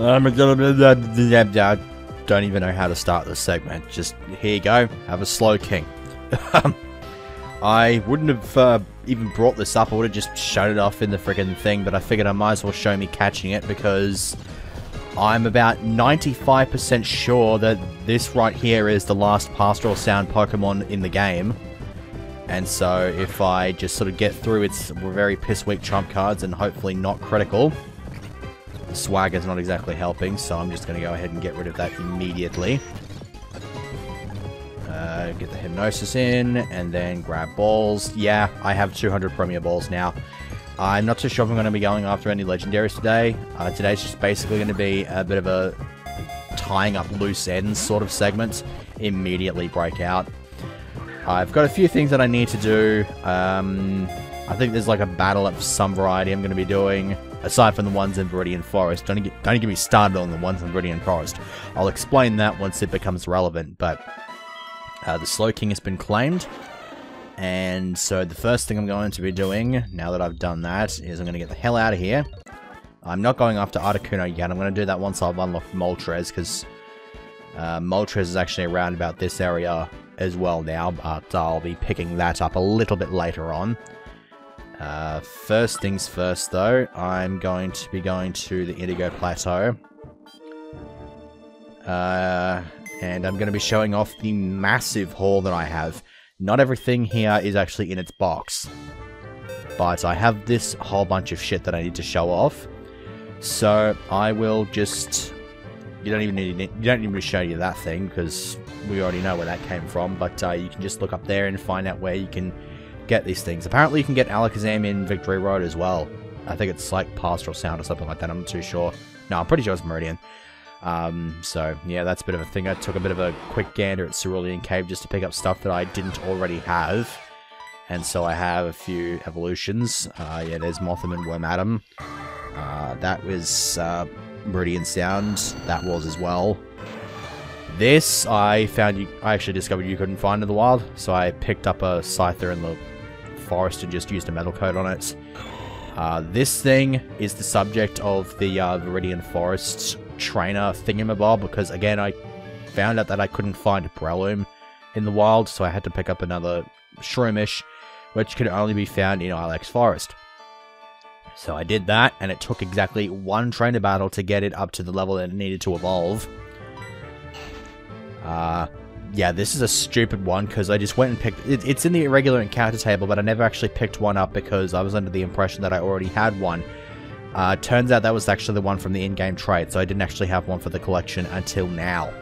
I don't even know how to start this segment. Just, here you go, have a slow king. I wouldn't have even brought this up, I would have just shown it off in the friggin' thing, but I figured I might as well show me catching it because I'm about 95% sure that this right here is the last Pastoral Sound Pokemon in the game. And so if I just sort of get through its very piss-weak trump cards and hopefully not critical, Swagger's not exactly helping, so I'm just going to go ahead and get rid of that immediately. Get the Hypnosis in, and then grab balls. Yeah, I have 200 Premier Balls now. I'm not too sure if I'm going to be going after any Legendaries today. Today's just basically going to be a bit of a tying up loose ends sort of segment. Immediately break out. I've got a few things that I need to do. I think there's like a battle of some variety I'm going to be doing, aside from the ones in Viridian Forest. Don't get me started on the ones in Viridian Forest. I'll explain that once it becomes relevant, but the Slow King has been claimed. And so the first thing I'm going to be doing, now that I've done that, is I'm going to get the hell out of here. I'm not going after Articuno yet. I'm going to do that once I've unlocked Moltres, because Moltres is actually around about this area as well now, but I'll be picking that up a little bit later on. First things first, though, I'm going to be going to the Indigo Plateau. And I'm going to be showing off the massive haul that I have. Not everything here is actually in its box, but I have this whole bunch of shit that I need to show off. So I will just... You don't even need to show you that thing, because we already know where that came from, but you can just look up there and find out where you can get these things. Apparently you can get Alakazam in Victory Road as well. I think it's like Pastoral Sound or something like that, I'm not too sure. No, I'm pretty sure it's Meridian. So yeah, that's a bit of a thing. I took a bit of a quick gander at Cerulean Cave just to pick up stuff that I didn't already have. And so I have a few evolutions. Yeah, there's Mothim and Wormadam. That was Meridian Sound. That was as well. This, I actually discovered you couldn't find in the wild, so I picked up a Scyther in the forest and just used a metal coat on it. This thing is the subject of the Viridian Forest trainer thingamabob, because again, I found out that I couldn't find a Breloom in the wild, so I had to pick up another Shroomish, which could only be found in Ilex Forest. So I did that, and it took exactly one trainer battle to get it up to the level that it needed to evolve. Yeah, this is a stupid one, because I just went and picked... It's in the irregular encounter table, but I never actually picked one up because I was under the impression that I already had one. Turns out that was actually the one from the in-game trade, so I didn't actually have one for the collection until now.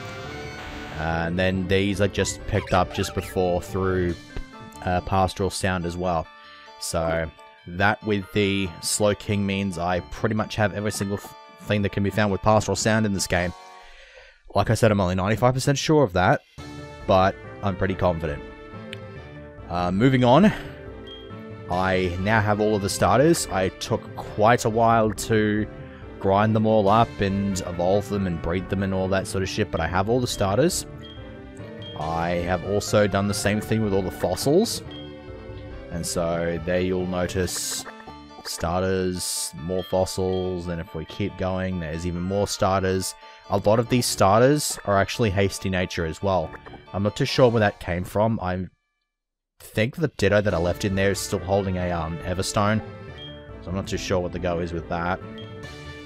And then these I just picked up just before through Pastoral Sound as well. So that with the Slow King means I pretty much have every single thing that can be found with Pastoral Sound in this game. Like I said, I'm only 95% sure of that, but I'm pretty confident. Moving on. I now have all of the starters. I took quite a while to grind them all up and evolve them and breed them and all that sort of shit, but I have all the starters. I have also done the same thing with all the fossils. And so there you'll notice starters, more fossils, and if we keep going, there's even more starters. A lot of these starters are actually hasty nature as well. I'm not too sure where that came from. I think the Ditto that I left in there is still holding a Everstone, so I'm not too sure what the go is with that.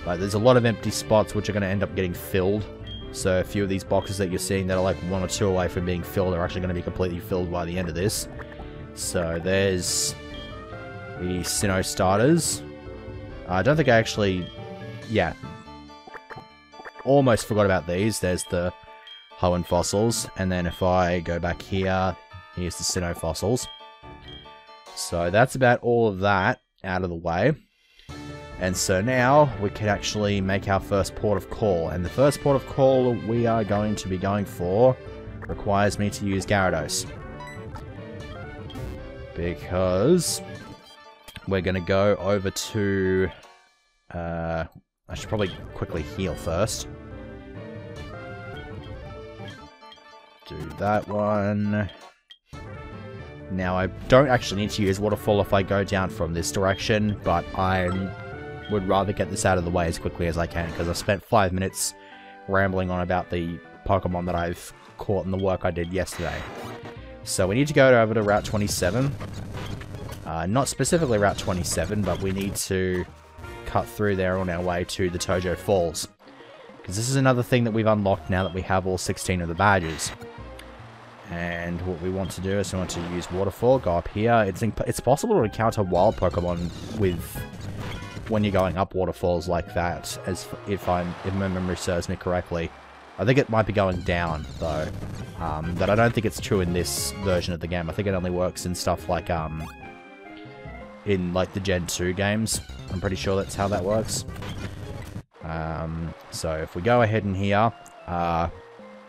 But there's a lot of empty spots which are going to end up getting filled. So a few of these boxes that you're seeing that are like 1 or 2 away from being filled are actually going to be completely filled by the end of this. So there's the Sinnoh starters. I don't think I actually... Yeah. Almost forgot about these. There's the Hoenn fossils. And then if I go back here, here's the Sinnoh fossils. So that's about all of that out of the way. And so now we can actually make our first port of call. And the first port of call we are going to be going for requires me to use Gyarados. Because we're going to go over to... I should probably quickly heal first. Do that one. Now I don't actually need to use Waterfall if I go down from this direction, but I'm would rather get this out of the way as quickly as I can, because I spent 5 minutes rambling on about the Pokemon that I've caught in the work I did yesterday. So we need to go over to Route 27. Not specifically Route 27, but we need to cut through there on our way to the Tojo Falls. Because this is another thing that we've unlocked now that we have all 16 of the badges. And what we want to do is we want to use Waterfall, go up here. It's possible to encounter wild Pokemon with when you're going up waterfalls like that, as if my memory serves me correctly. I think it might be going down though, but I don't think it's true in this version of the game. I think it only works in stuff like in like the Gen 2 games. I'm pretty sure that's how that works. So if we go ahead in here,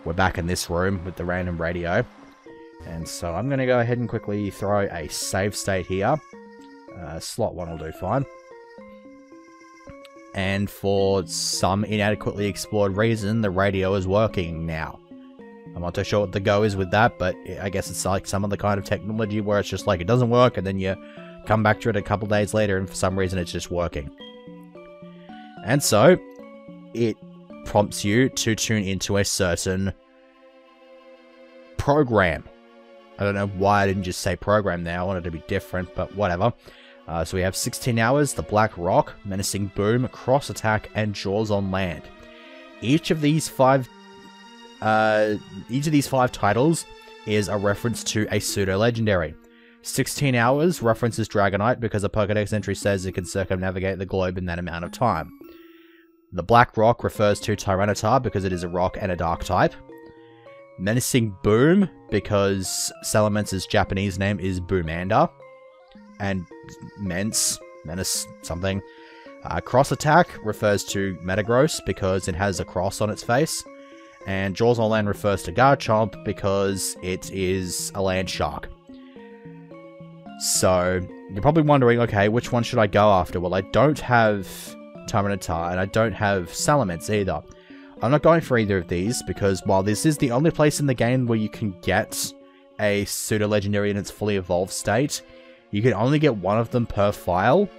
we're back in this room with the random radio. And so I'm going to go ahead and quickly throw a save state here. Slot 1 will do fine. And for some inadequately explored reason, the radio is working now. I'm not too sure what the go is with that, but I guess it's like some other kind of technology where it's just like it doesn't work, and then you come back to it a couple days later, and for some reason it's just working. And so, it prompts you to tune into a certain program. I don't know why I didn't just say program there. I wanted to be different, but whatever. So we have 16 Hours, The Black Rock, Menacing Boom, Cross Attack, and Jaws on Land. Each of these five titles is a reference to a pseudo-legendary. 16 Hours references Dragonite because a Pokédex entry says it can circumnavigate the globe in that amount of time. The Black Rock refers to Tyranitar because it is a rock and a dark type. Menacing Boom because Salamence's Japanese name is Boomander. And Menace something. Cross Attack refers to Metagross because it has a cross on its face. And Jaws on Land refers to Garchomp because it is a land shark. So, you're probably wondering, okay, which one should I go after? Well, I don't have Tyranitar and I don't have Salamence either. I'm not going for either of these because while this is the only place in the game where you can get a pseudo-legendary in its fully evolved state, you can only get one of them per file,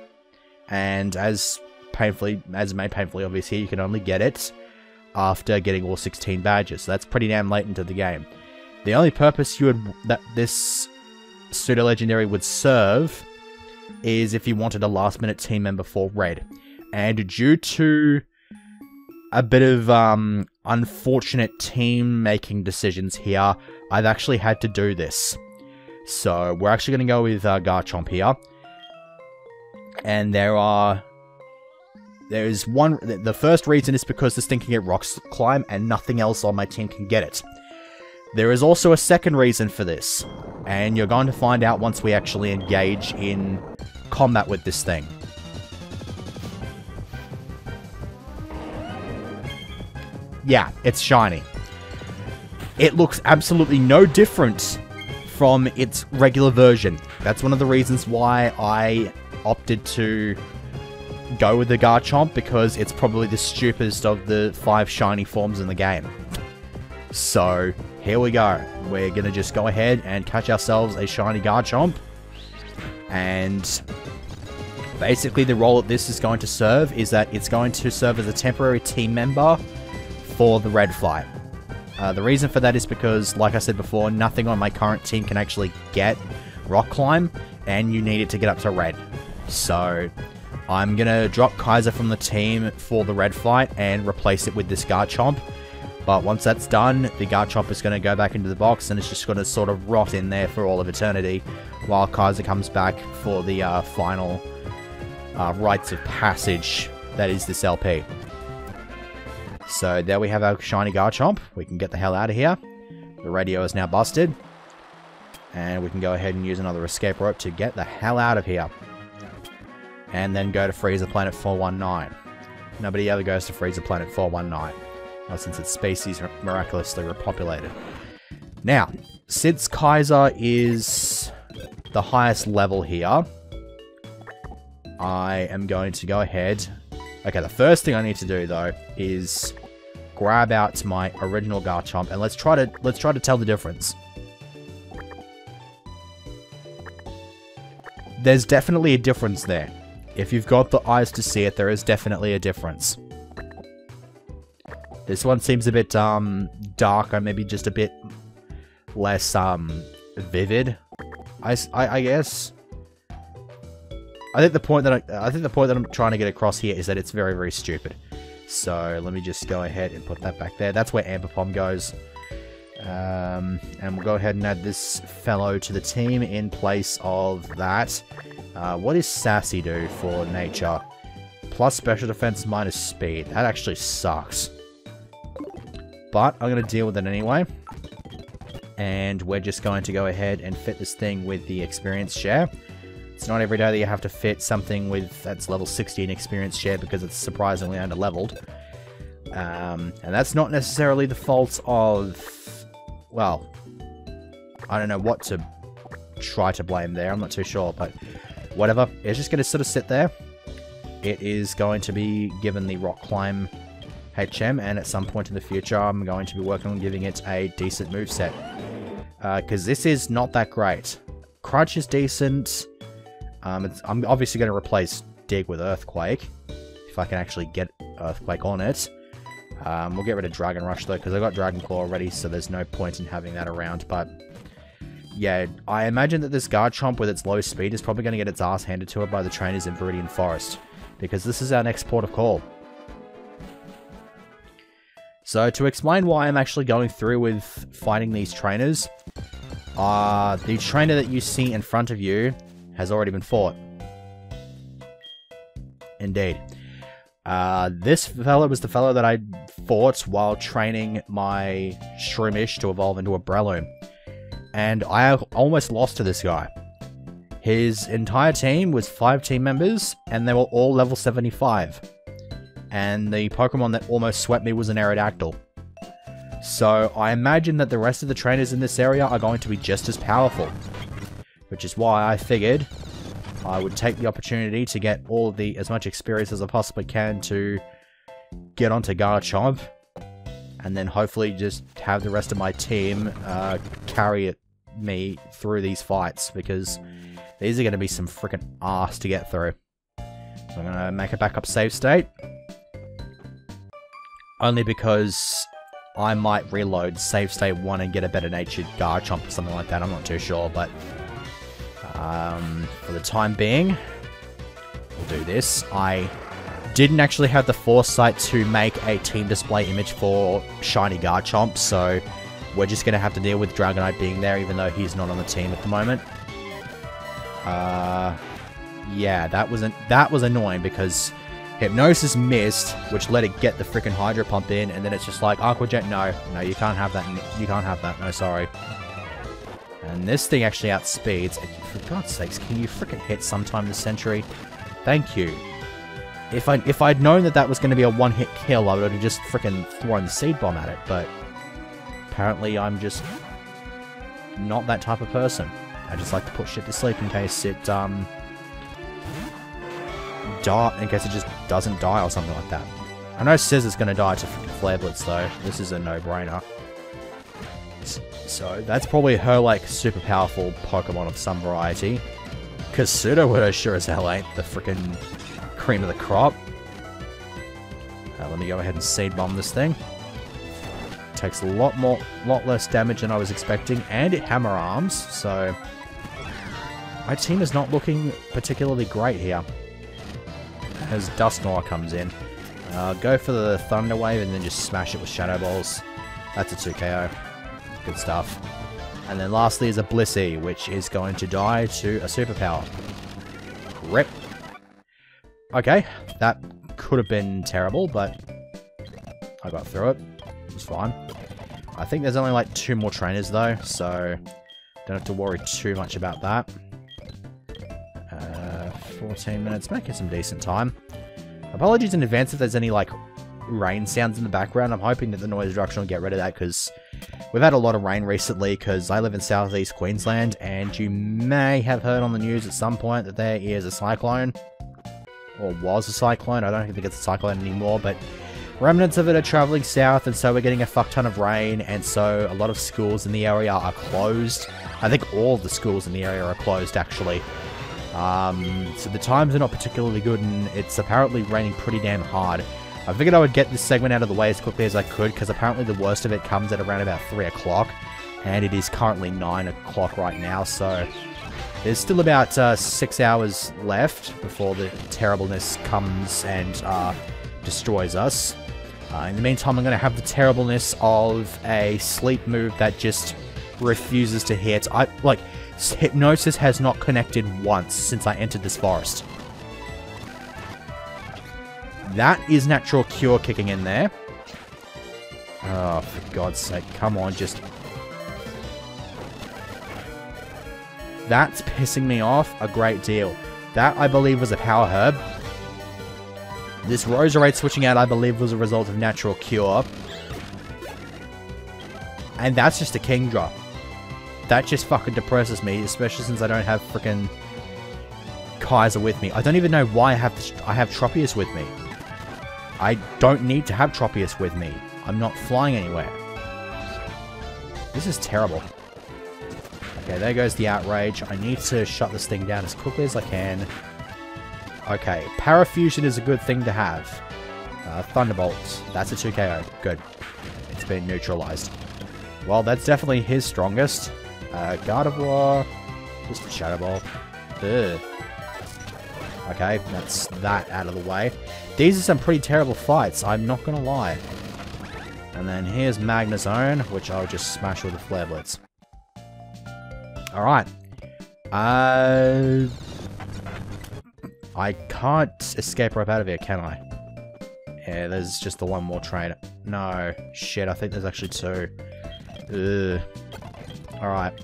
and as made painfully obvious here, you can only get it after getting all 16 badges, so that's pretty damn late into the game. The only purpose that this pseudo-legendary would serve is if you wanted a last-minute team member for Red, and due to a bit of unfortunate team-making decisions here, I've actually had to do this. So, we're actually going to go with Garchomp here. And the first reason is because this thing can get Rock Climb, and nothing else on my team can get it. There is also a second reason for this, and you're going to find out once we actually engage in combat with this thing. Yeah, it's shiny. It looks absolutely no different from its regular version. That's one of the reasons why I opted to go with the Garchomp, because it's probably the stupidest of the 5 shiny forms in the game. So, here we go. We're going to just go ahead and catch ourselves a shiny Garchomp. And basically the role that this is going to serve is that it's going to serve as a temporary team member for the red fight. The reason for that is because, like I said before, nothing on my current team can actually get Rock Climb, and you need it to get up to red. So, I'm going to drop Kaiser from the team for the red fight and replace it with this Garchomp. But once that's done, the Garchomp is going to go back into the box, and it's just going to sort of rot in there for all of eternity, while Kaiser comes back for the final rites of passage that is this LP. So there we have our shiny Garchomp. We can get the hell out of here. The radio is now busted. And we can go ahead and use another escape rope to get the hell out of here. And then go to Freezer Planet 419. Nobody ever goes to Freezer Planet 419. Well, since its species miraculously repopulated. Now, since Kaiser is the highest level here, I am going to go ahead. Okay, the first thing I need to do though is grab out my original Garchomp, and let's try to tell the difference. There's definitely a difference there. If you've got the eyes to see it, there is definitely a difference. This one seems a bit darker, maybe just a bit less vivid. I guess. I think the point that I'm trying to get across here is that it's very, very stupid. So let me just go ahead and put that back there. That's where Amberpom goes. And we'll go ahead and add this fellow to the team in place of that. What does Sassy do for nature? Plus special defense, minus speed. That actually sucks. But I'm going to deal with it anyway. And we're just going to go ahead and fit this thing with the experience share. It's not every day that you have to fit something with that's level 60 in experience share because it's surprisingly under-leveled. And that's not necessarily the fault of... Well, I don't know what to try to blame there. I'm not too sure, but whatever. It's just going to sort of sit there. It is going to be given the rock climb HM, and at some point in the future, I'm going to be working on giving it a decent moveset. Because this is not that great. Crunch is decent. I'm obviously going to replace Dig with Earthquake, if I can actually get Earthquake on it. We'll get rid of Dragon Rush though, because I got Dragon Claw already, so there's no point in having that around. But yeah, I imagine that this Garchomp with its low speed is probably going to get its ass handed to it by the trainers in Viridian Forest, because this is our next port of call. So to explain why I'm actually going through with fighting these trainers, the trainer that you see in front of you has already been fought. Indeed. This fellow was the fellow that I fought while training my Shroomish to evolve into a Breloom. And I almost lost to this guy. His entire team was 5 team members, and they were all level 75. And the Pokemon that almost swept me was an Aerodactyl. So I imagine that the rest of the trainers in this area are going to be just as powerful. Which is why I figured I would take the opportunity to get all of as much experience as I possibly can to get onto Garchomp, and then hopefully just have the rest of my team carry me through these fights, because these are going to be some freaking ass to get through. So I'm going to make a backup save state. Only because I might reload save state 1 and get a better natured Garchomp or something like that. I'm not too sure, but for the time being, we'll do this. I didn't actually have the foresight to make a team display image for Shiny Garchomp, so we're just going to have to deal with Dragonite being there, even though he's not on the team at the moment. Yeah, that was annoying, because Hypnosis missed, which let it get the freaking Hydro Pump in, and then it's just like, Aqua Jet, no, you can't have that, you can't have that, no, sorry. And this thing actually outspeeds. For God's sakes, can you freaking hit sometime this century? Thank you. If I'd known that was going to be a one-hit kill, I would have just freaking thrown the Seed Bomb at it, but apparently I'm just not that type of person. I just like to put shit to sleep in case it, in case it just doesn't die or something like that. I know Scissor's going to die to freaking Flare Blitz though. This is a no-brainer. So that's probably her, like, super powerful Pokemon of some variety. Because Sudowoodo sure as hell ain't the freaking cream of the crop. Let me go ahead and Seed Bomb this thing. Takes a lot less damage than I was expecting, and it Hammer Arms, so my team is not looking particularly great here. As Dusknoir comes in. Go for the Thunder Wave and then just smash it with Shadow Balls. That's a 2KO. Good stuff. And then lastly is a Blissey, which is going to die to a Superpower. Rip. Okay, that could have been terrible, but I got through it. It was fine. I think there's only like 2 more trainers though, so don't have to worry too much about that. 14 minutes, making some decent time. Apologies in advance if there's any like rain sounds in the background. I'm hoping that the noise reduction will get rid of that, because we've had a lot of rain recently, because I live in southeast Queensland, and you may have heard on the news at some point that there is a cyclone, or was a cyclone. I don't think it's a cyclone anymore, but remnants of it are traveling south, and so we're getting a fuck ton of rain, and so a lot of schools in the area are closed. I think all the schools in the area are closed, actually. So the times are not particularly good, and it's apparently raining pretty damn hard. I figured I would get this segment out of the way as quickly as I could, because apparently the worst of it comes at around about 3 o'clock, and it is currently 9 o'clock right now, so there's still about 6 hours left before the terribleness comes and destroys us. In the meantime, I'm going to have the terribleness of a sleep move that just refuses to hit. Hypnosis has not connected once since I entered this forest. That is natural cure kicking in there. Oh, for God's sake, come on, just... That's pissing me off a great deal. That, I believe, was a power herb. This Roserade switching out, I believe, was a result of natural cure. And that's just a Kingdra. That just fucking depresses me, especially since I don't have frickin' Kaiser with me. I don't even know why I have Tropius with me. I don't need to have Tropius with me. I'm not flying anywhere. This is terrible. Okay, there goes the outrage. I need to shut this thing down as quickly as I can. Okay, Parafusion is a good thing to have. Thunderbolt. That's a 2KO. Good. It's been neutralized. Well, that's definitely his strongest. Gardevoir. Just a Shadow Ball. Ugh. Okay, that's that out of the way. These are some pretty terrible fights, I'm not gonna lie. And then here's Magnezone, which I'll just smash with a Flare Blitz. Alright. I can't escape rope out of here, can I? Yeah, there's just the one more trainer. No. Shit, I think there's actually 2. Ugh. Alright.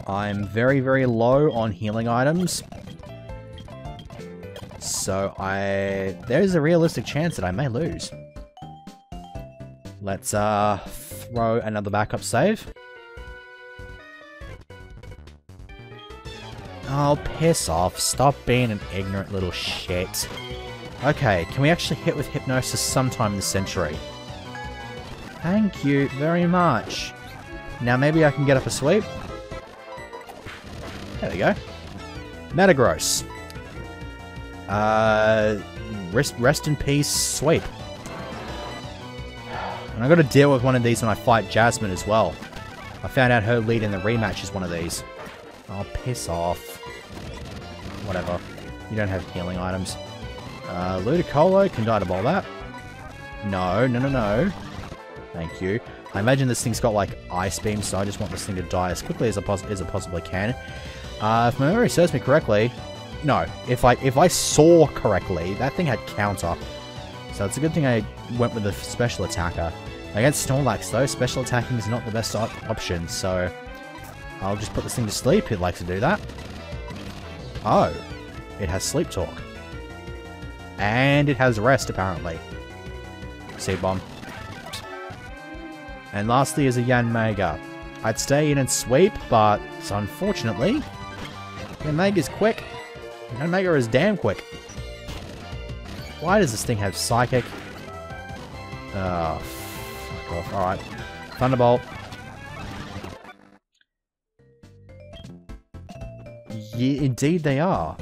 I'm very, very low on healing items. So there's a realistic chance that I may lose. Let's throw another backup save. Oh, piss off. Stop being an ignorant little shit. Okay, can we actually hit with Hypnosis sometime this century? Thank you very much. Now maybe I can get up a sweep. There we go. Metagross. Rest in peace, sweep. And I gotta deal with one of these when I fight Jasmine as well. I found out her lead in the rematch is one of these. Oh, piss off. Whatever. You don't have healing items. Ludicolo can die to ball that. No, no, no, no. Thank you. I imagine this thing's got like Ice Beam, so I just want this thing to die as quickly as it possibly can. If my memory serves me correctly... No, if I saw correctly, that thing had counter. So it's a good thing I went with a special attacker. Against Snorlax though, special attacking is not the best option, so... I'll just put this thing to sleep, it likes to do that. Oh, it has Sleep Talk. And it has Rest, apparently. Seed Bomb. And lastly is a Yanmega. I'd stay in and sweep, but unfortunately, Yanmega's quick. Yanmega is damn quick. Why does this thing have Psychic? Oh, fuck off. Alright. Thunderbolt. Yeah, indeed they are.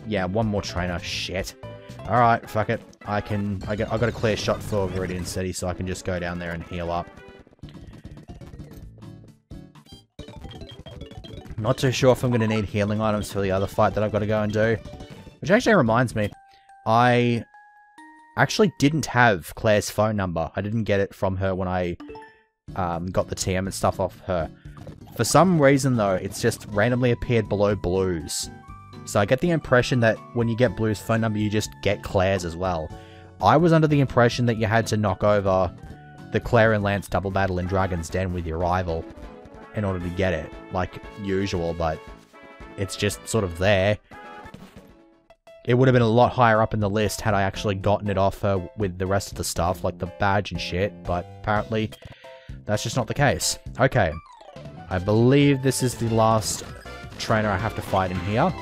Yeah, one more trainer. Shit. Alright, fuck it. I got a clear shot for Viridian City, so I can just go down there and heal up. Not too sure if I'm going to need healing items for the other fight that I've got to go and do. Which actually reminds me, I actually didn't have Claire's phone number. I didn't get it from her when I got the TM and stuff off her. For some reason though, it's just randomly appeared below Blue's. So I get the impression that when you get Blue's phone number, you just get Claire's as well. I was under the impression that you had to knock over the Claire and Lance double battle in Dragon's Den with your rival in order to get it, like usual, but it's just sort of there. It would have been a lot higher up in the list had I actually gotten it off her with the rest of the stuff, like the badge and shit, but apparently that's just not the case. Okay, I believe this is the last trainer I have to fight in here.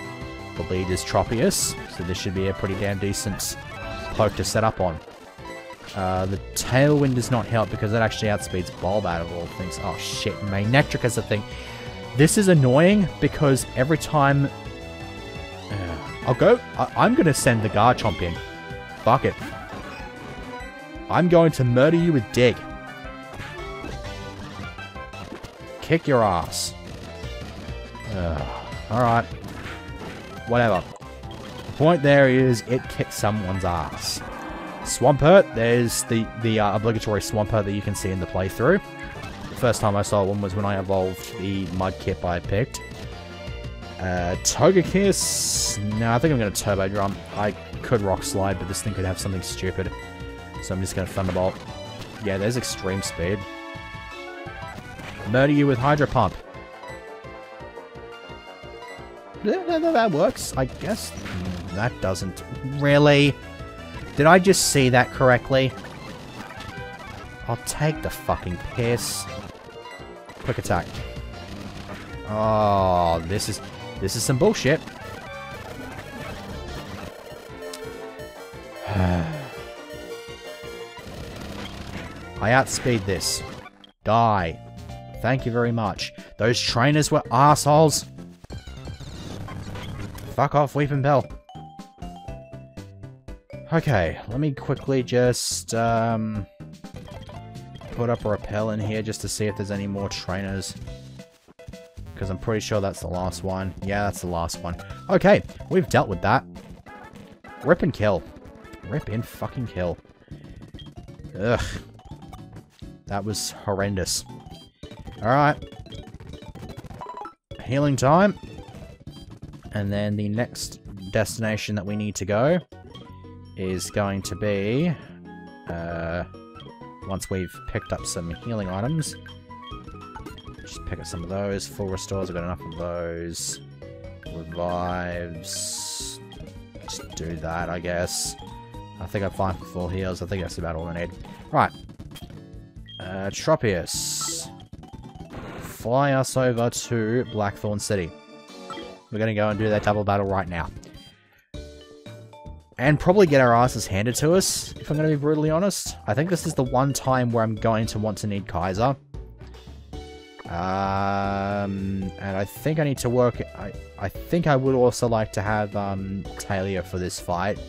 The lead is Tropius, so this should be a pretty damn decent poke to set up on. The Tailwind does not help because that actually outspeeds Bulbat of all things. Oh shit, Manectric is the thing. This is annoying because every time... I'm going to send the Garchomp in. Fuck it. I'm going to murder you with Dig. Kick your ass. Alright. Whatever. The point there is it kicked someone's ass. Swampert, there's the obligatory Swampert that you can see in the playthrough. The first time I saw one was when I evolved the Mudkip I picked. Togekiss... No, I think I'm going to Turbo Drum. I could Rock Slide, but this thing could have something stupid. So I'm just going to Thunderbolt. Yeah, there's extreme speed. Murder you with Hydro Pump. That works, I guess. That doesn't. Really? Did I just see that correctly? I'll take the fucking piss. Quick attack. Oh, this is some bullshit. I outspeed this. Die. Thank you very much. Those trainers were assholes. Fuck off, Weeping Bell. Okay, let me quickly just put up a repel in here just to see if there's any more trainers. Because I'm pretty sure that's the last one. Yeah, that's the last one. Okay, we've dealt with that. Rip and kill. Rip and fucking kill. Ugh. That was horrendous. Alright. Healing time. And then the next destination that we need to go is going to be... once we've picked up some healing items. Just pick up some of those. Full restores, I've got enough of those. Revives. Just do that, I guess. I think I'm fine for full heals. I think that's about all I need. Right. Tropius. Fly us over to Blackthorn City. We're going to go and do that double battle right now. And probably get our asses handed to us, if I'm going to be brutally honest. I think this is the one time where I'm going to want to need Kaiser. And I think I need to work... I think I would also like to have Talia for this fight.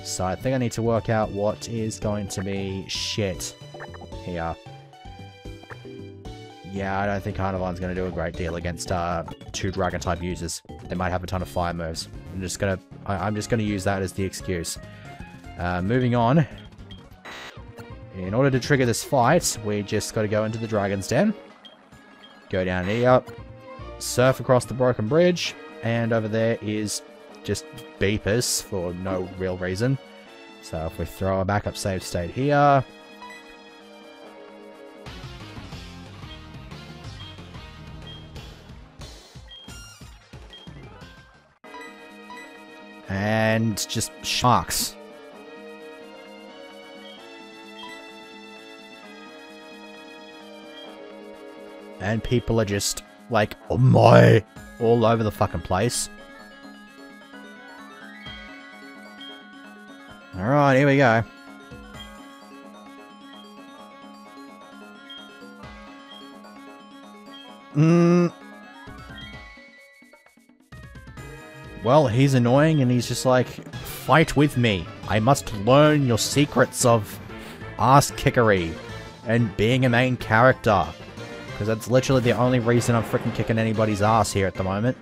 So I think I need to work out what is going to be shit here. Yeah, I don't think Carnivor's going to do a great deal against two Dragon-type users. They might have a ton of fire moves. I'm just going to use that as the excuse. Moving on. In order to trigger this fight, we just got to go into the Dragon's Den. Go down here. Surf across the broken bridge. And over there is just Beepus for no real reason. So if we throw a backup save state here... and just sharks. And people are just like, oh my, all over the fucking place. Alright, here we go. Well, he's annoying and he's just like, fight with me. I must learn your secrets of ass-kickery and being a main character. Because that's literally the only reason I'm freaking kicking anybody's ass here at the moment.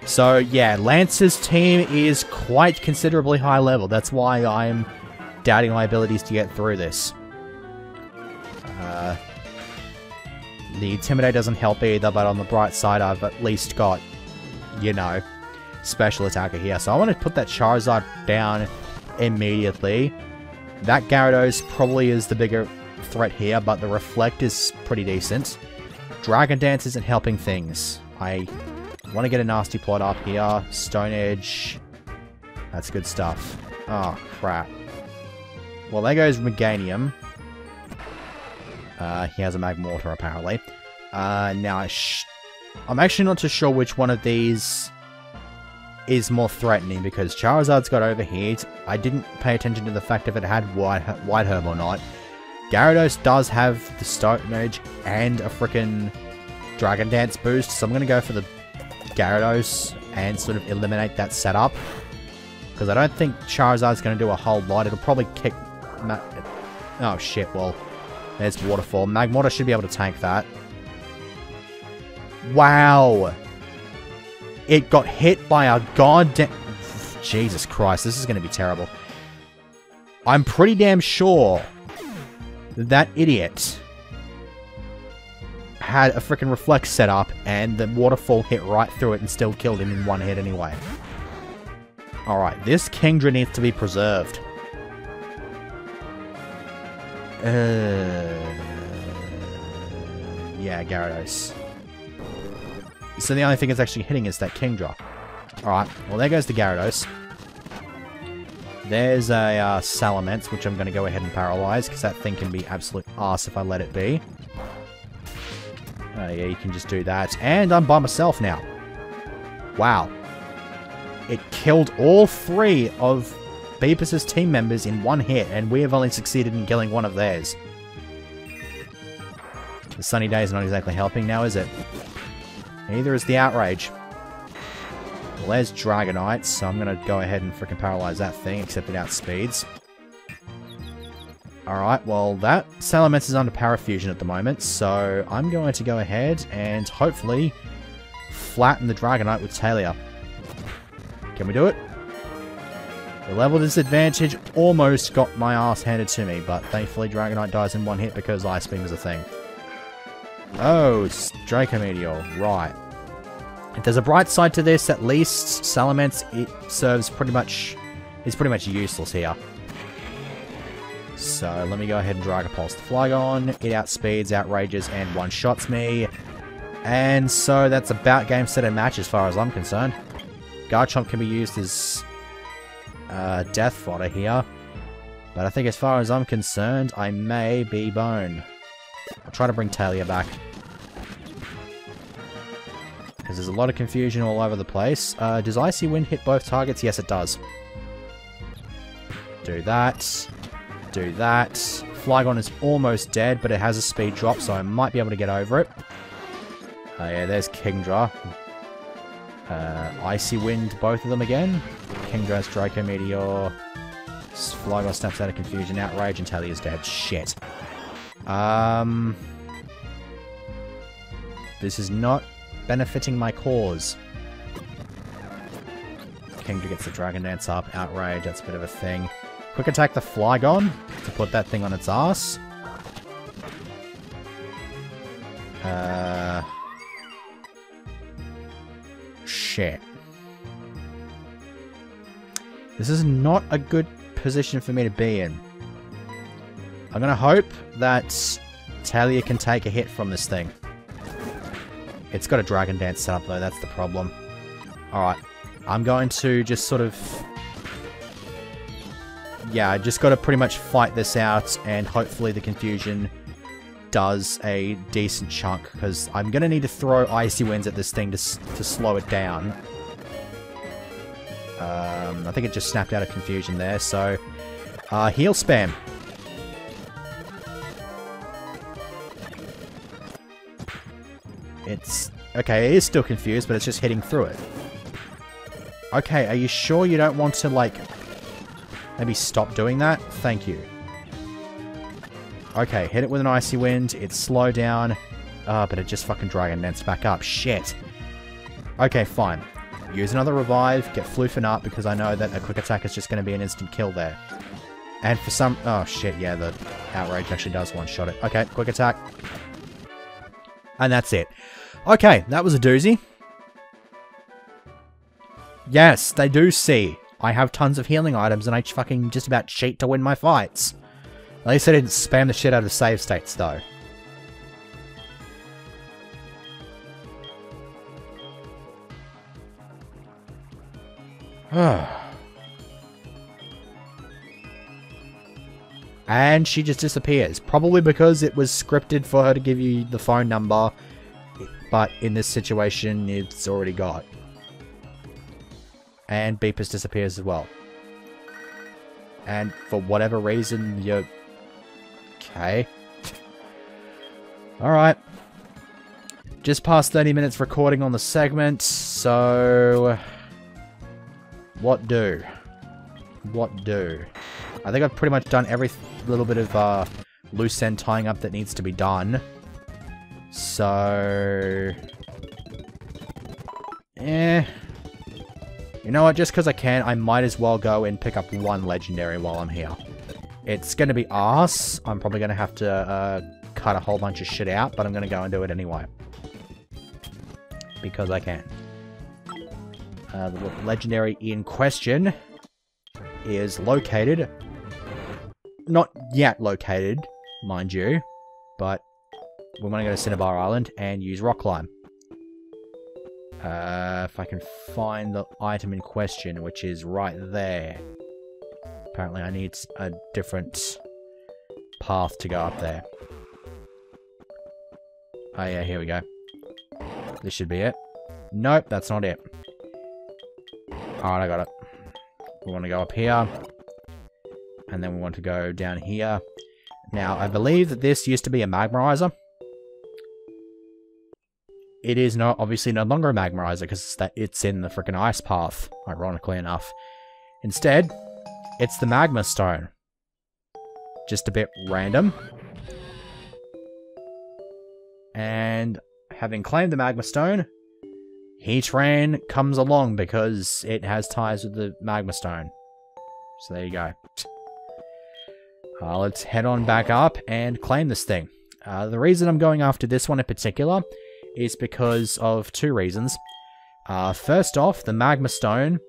So, yeah, Lance's team is quite considerably high level. That's why I'm doubting my abilities to get through this. The Intimidate doesn't help either, but on the bright side, I've at least got, you know, special attacker here. So I want to put that Charizard down immediately. That Gyarados probably is the bigger threat here, but the Reflect is pretty decent. Dragon Dance isn't helping things. I want to get a nasty plot up here. Stone Edge. That's good stuff. Oh, crap. Well, there goes Meganium. He has a Magmortar, apparently. Now, I'm actually not too sure which one of these is more threatening, because Charizard's got Overheat. I didn't pay attention to the fact if it had White Herb or not. Gyarados does have the Stone Edge and a frickin' Dragon Dance boost, so I'm going to go for the Gyarados and sort of eliminate that setup. Because I don't think Charizard's going to do a whole lot. It'll probably kick... Oh shit, well, there's Waterfall. Magmortar should be able to tank that. Wow! It got hit by a goddamn... Jesus Christ, this is going to be terrible. I'm pretty damn sure that idiot had a freaking reflex set up and the waterfall hit right through it and still killed him in one hit anyway. Alright, this Kingdra needs to be preserved. Yeah, Gyarados. So the only thing it's actually hitting is that Kingdra. Alright, well there goes the Gyarados. There's a Salamence, which I'm going to go ahead and paralyze, because that thing can be absolute arse if I let it be. Yeah, you can just do that. And I'm by myself now. Wow. It killed all 3 of Beepus' team members in one hit, and we have only succeeded in killing one of theirs. The sunny day is not exactly helping now, is it? Neither is the Outrage. Well, there's Dragonite, so I'm going to go ahead and freaking paralyze that thing, except it outspeeds. Alright, well, that Salamence is under Parafusion at the moment, so I'm going to go ahead and hopefully flatten the Dragonite with Talia. Can we do it? The level disadvantage almost got my ass handed to me, but thankfully Dragonite dies in one hit because Ice Beam is a thing. Oh, it's Draco Meteor, right. If there's a bright side to this, at least Salamence, it serves pretty much... is pretty much useless here. So, let me go ahead and Dragon Pulse the Flygon. It outspeeds, outrages, and one-shots me. And so, that's about game, set, and match as far as I'm concerned. Garchomp can be used as death fodder here. But I think as far as I'm concerned, I may be bone. I'll try to bring Talia back. Because there's a lot of confusion all over the place. Does Icy Wind hit both targets? Yes, it does. Do that. Do that. Flygon is almost dead, but it has a speed drop, so I might be able to get over it. Yeah, there's Kingdra. Icy Wind, both of them again. Kingdra's Draco Meteor. Flygon snaps out of confusion. Outrage, and Talia's dead. Shit. This is not benefiting my cause. Kingdra gets the Dragon Dance up. Outrage, that's a bit of a thing. Quick attack the Flygon to put that thing on its ass. Shit. This is not a good position for me to be in. I'm gonna hope that Talia can take a hit from this thing. It's got a Dragon Dance set up though, that's the problem. Alright, I'm going to just sort of... yeah, I just got to pretty much fight this out, and hopefully the confusion does a decent chunk, because I'm going to need to throw Icy Winds at this thing to slow it down. I think it just snapped out of confusion there, so... heal spam. It's... okay, it is still confused, but it's just hitting through it. Okay, are you sure you don't want to, like... maybe stop doing that? Thank you. Okay, hit it with an Icy Wind. It's slow down. But it just fucking Dragon Dance back up. Shit. Okay, fine. Use another Revive. Get Floofing up because I know that a Quick Attack is just going to be an instant kill there. And for some... oh, shit, yeah, the Outrage actually does one-shot it. Okay, Quick Attack. And that's it. Okay, that was a doozy. Yes, they do see. I have tons of healing items and I fucking just about cheat to win my fights. At least I didn't spam the shit out of save states, though. And she just disappears. Probably because it was scripted for her to give you the phone number. But in this situation, it's already got. And Beepus disappears as well. And for whatever reason, you're... okay. Alright. Just past 30 minutes recording on the segment, so... What do? What do? I think I've pretty much done every little bit of loose end tying up that needs to be done. So... You know what, just because I can, I might as well go and pick up one legendary while I'm here. It's going to be arse. I'm probably going to have to cut a whole bunch of shit out, but I'm going to go and do it anyway. Because I can. The legendary in question is located. Not yet located, mind you, but we're going to go to Cinnabar Island and use Rock Climb. If I can find the item in question, which is right there. Apparently I need a different path to go up there. Oh yeah, here we go. This should be it. Nope, that's not it. Alright, I got it. We want to go up here. And then we want to go down here. Now, I believe that this used to be a magmarizer. It is obviously no longer a magmarizer because it's in the freaking ice path, ironically enough. Instead, it's the magma stone. Just a bit random. And having claimed the magma stone, Heatran comes along because it has ties with the magma stone. So there you go. Let's head on back up and claim this thing. The reason I'm going after this one in particular is because of two reasons. First off, the magma stone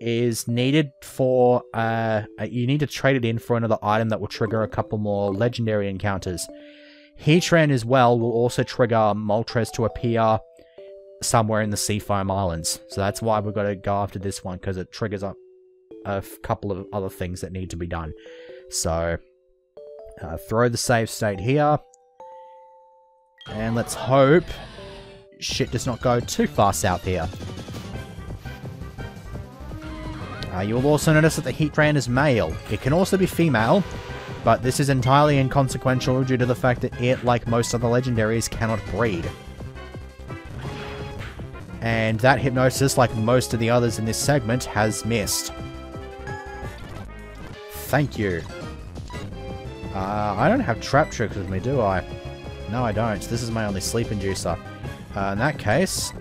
is needed for, you need to trade it in for another item that will trigger a couple more legendary encounters. Heatran as well will also trigger Moltres to appear somewhere in the Seafoam Islands. So that's why we've got to go after this one, because it triggers up a couple of other things that need to be done. So, throw the save state here. And let's hope shit does not go too far south here. You will also notice that the Heatran is male. It can also be female, but this is entirely inconsequential due to the fact that it, like most other legendaries, cannot breed. And that Hypnosis, like most of the others in this segment, has missed. Thank you. I don't have Trap Tricks with me, do I? No, I don't. This is my only sleep inducer. In that case,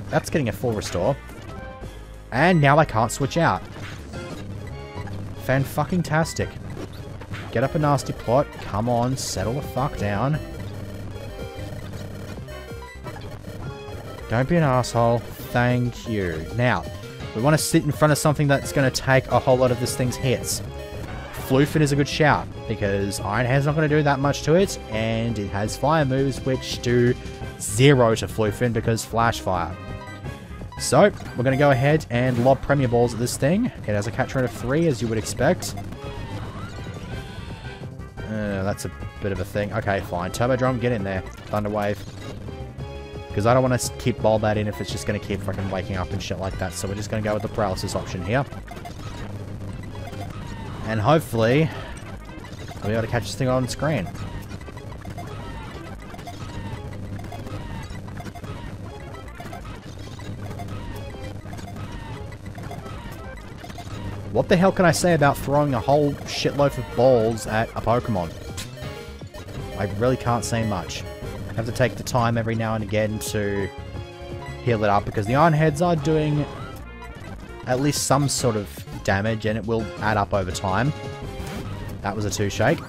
that's getting a full restore. And now I can't switch out. Fan-fucking-tastic. Get up a nasty plot. Come on, settle the fuck down. Don't be an asshole. Thank you. Now, we want to sit in front of something that's going to take a whole lot of this thing's hits. Floofin is a good shout, because Iron Hand's not going to do that much to it, and it has fire moves which do 0 to Floofin because Flash Fire. So, we're going to go ahead and lob Premier Balls at this thing. It has a catch rate of 3, as you would expect. That's a bit of a thing. Okay, fine. Turbo Drum, get in there. Thunder Wave. Because I don't want to keep Bulbat in if it's just going to keep freaking waking up and shit like that. So we're just going to go with the Paralysis option here. And hopefully, I'll be able to catch this thing on screen. What the hell can I say about throwing a whole shitload of balls at a Pokemon? I really can't say much. I have to take the time every now and again to heal it up, because the Iron Heads are doing at least some sort of damage, and it will add up over time. That was a 2-shake.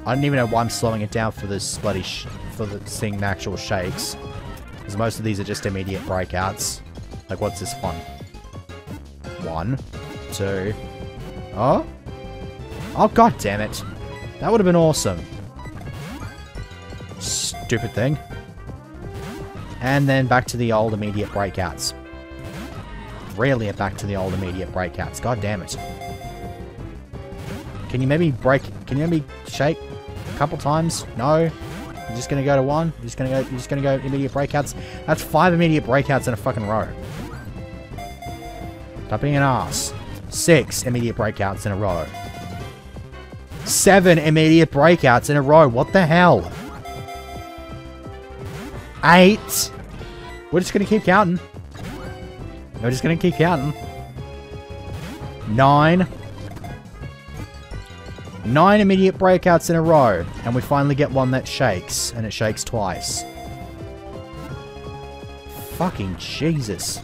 I don't even know why I'm slowing it down for this bloody seeing the actual shakes, because most of these are just immediate breakouts. Like, what's this one? 1, 2. Oh? Oh, god damn it. That would have been awesome. Stupid thing. And then back to the old immediate breakouts. Really back to the old immediate breakouts. God damn it. Can you maybe shake a couple times? No? You're just gonna go to 1? You're just gonna go immediate breakouts? That's 5 immediate breakouts in a fucking row. Stop being an ass. 6 immediate breakouts in a row. 7 immediate breakouts in a row. What the hell? 8. We're just going to keep counting. We're just going to keep counting. 9. 9 immediate breakouts in a row. And we finally get one that shakes. And it shakes twice. Fucking Jesus.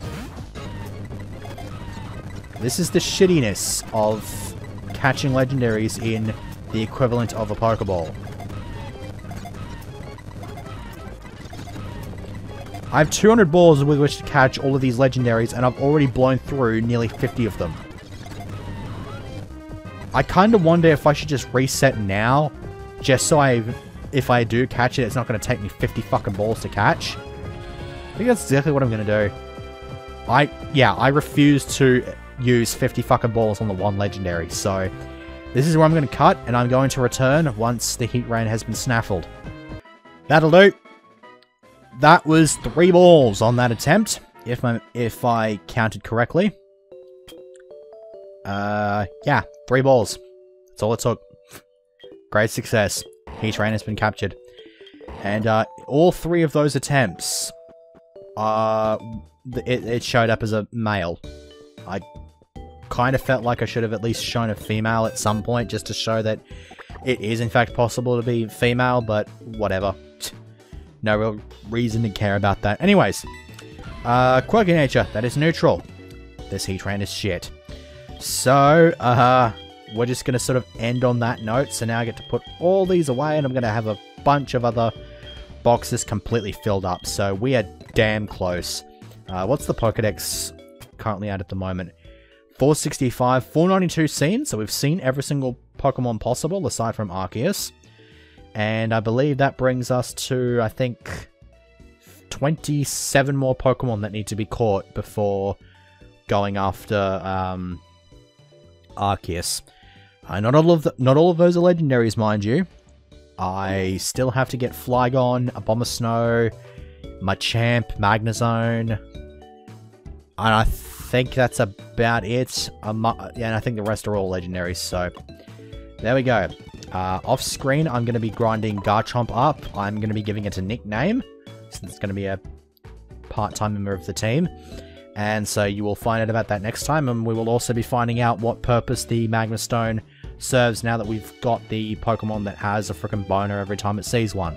This is the shittiness of catching legendaries in the equivalent of a Pokeball. I have 200 balls with which to catch all of these legendaries, and I've already blown through nearly 50 of them. I kind of wonder if I should just reset now, just so if I do catch it, it's not going to take me 50 fucking balls to catch. I think that's exactly what I'm going to do. I refuse to use 50 fucking balls on the one legendary, so this is where I'm going to cut, and I'm going to return once the heat rain has been snaffled. That'll do. That was 3 balls on that attempt, if I counted correctly. Yeah, 3 balls. That's all it took. Great success. Heat rain has been captured. And, all 3 of those attempts, it showed up as a male. I kind of felt like I should have at least shown a female at some point, just to show that it is in fact possible to be female, but whatever. No real reason to care about that. Anyways, quirky nature, that is neutral. This heat rain is shit. So, we're just going to sort of end on that note. So now I get to put all these away, and I'm going to have a bunch of other boxes completely filled up. So we are damn close. What's the Pokedex currently at the moment? 465, 492 seen. So we've seen every single Pokemon possible, aside from Arceus. And I believe that brings us to, I think, 27 more Pokemon that need to be caught before going after Arceus. Not all of those are legendaries, mind you. I still have to get Flygon, Abomasnow, Machamp, Magnezone, and I think that's about it. And I think the rest are all legendaries, so there we go. Off screen, I'm going to be grinding Garchomp up. I'm going to be giving it a nickname, since it's going to be a part-time member of the team. And so you will find out about that next time, and we will also be finding out what purpose the Magma Stone serves now that we've got the Pokemon that has a frickin' boner every time it sees one.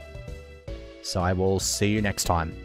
So I will see you next time.